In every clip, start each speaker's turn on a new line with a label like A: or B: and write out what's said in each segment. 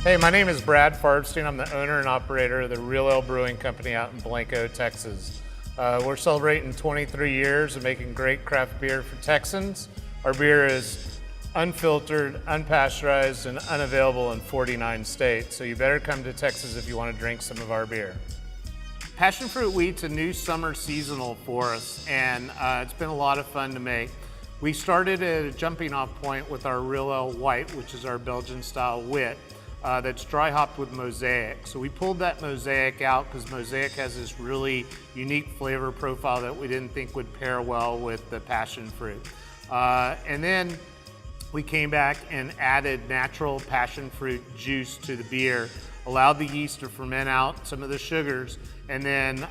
A: Hey, my name is Brad Farbstein. I'm the owner and operator of the Real Ale Brewing Company out in Blanco, Texas. We're celebrating 23 years of making great craft beer for Texans. Our beer is unfiltered, unpasteurized, and unavailable in 49 states. So you better come to Texas if you want to drink some of our beer. Passion fruit wheat's a new summer seasonal for us, and it's been a lot of fun to make. We started at a jumping off point with our Real Ale White, which is our Belgian style wit. That's dry hopped with Mosaic. So we pulled that Mosaic out because Mosaic has this really unique flavor profile that we didn't think would pair well with the passion fruit. And then we came back and added natural passion fruit juice to the beer, allowed the yeast to ferment out some of the sugars, and then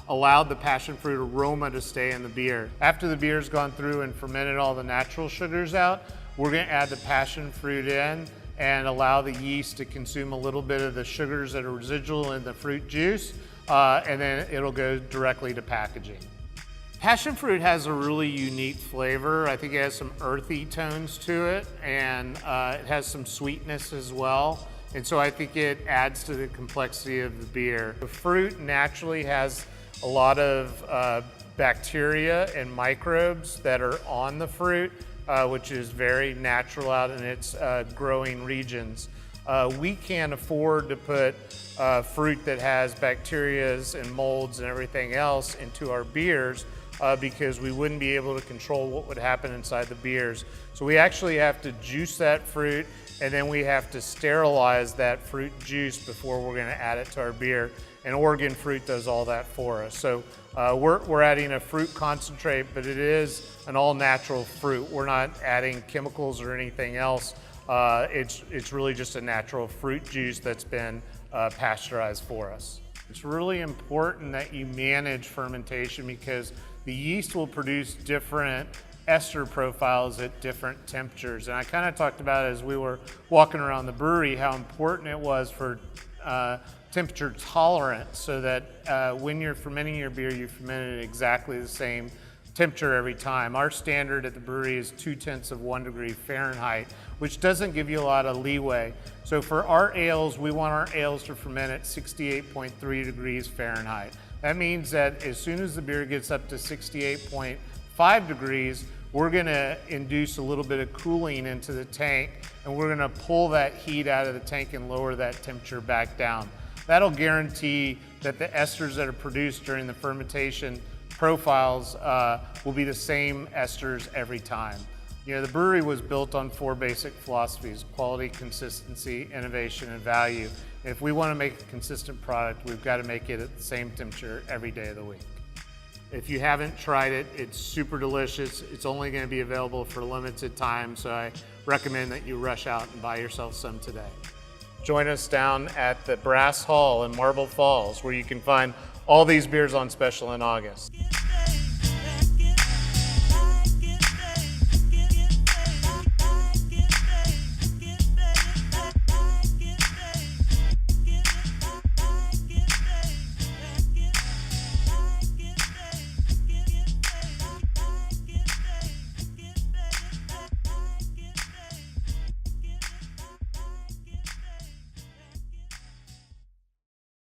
A: allowed the passion fruit aroma to stay in the beer. After the beer's gone through and fermented all the natural sugars out, we're gonna add the passion fruit in and allow the yeast to consume a little bit of the sugars that are residual in the fruit juice, and then it'll go directly to packaging. Passion fruit has a really unique flavor. I think it has some earthy tones to it, and it has some sweetness as well. And so I think it adds to the complexity of the beer. The fruit naturally has a lot of bacteria and microbes that are on the fruit, which is very natural out in its growing regions. We can't afford to put fruit that has bacterias and molds and everything else into our beers because we wouldn't be able to control what would happen inside the beers. So we actually have to juice that fruit, and then we have to sterilize that fruit juice before we're gonna add it to our beer. And Oregon fruit does all that for us. So we're adding a fruit concentrate, but it is an all-natural fruit. We're not adding chemicals or anything else. It's really just a natural fruit juice that's been pasteurized for us. It's really important that you manage fermentation because the yeast will produce different ester profiles at different temperatures. And I kind of talked about as we were walking around the brewery how important it was for temperature tolerance, so that when you're fermenting your beer, you ferment it at exactly the same temperature every time. Our standard at the brewery is 0.2 degrees Fahrenheit, which doesn't give you a lot of leeway. So for our ales, we want our ales to ferment at 68.3 degrees Fahrenheit. That means that as soon as the beer gets up to 68.5 degrees, we're gonna induce a little bit of cooling into the tank, and we're gonna pull that heat out of the tank and lower that temperature back down. That'll guarantee that the esters that are produced during the fermentation profiles will be the same esters every time. You know, the brewery was built on 4 basic philosophies: quality, consistency, innovation, and value. If we want to make a consistent product, we've got to make it at the same temperature every day of the week. If you haven't tried it, it's super delicious. It's only going to be available for a limited time, so I recommend that you rush out and buy yourself some today. Join us down at the Brass Hall in Marble Falls, where you can find all these beers on special in August.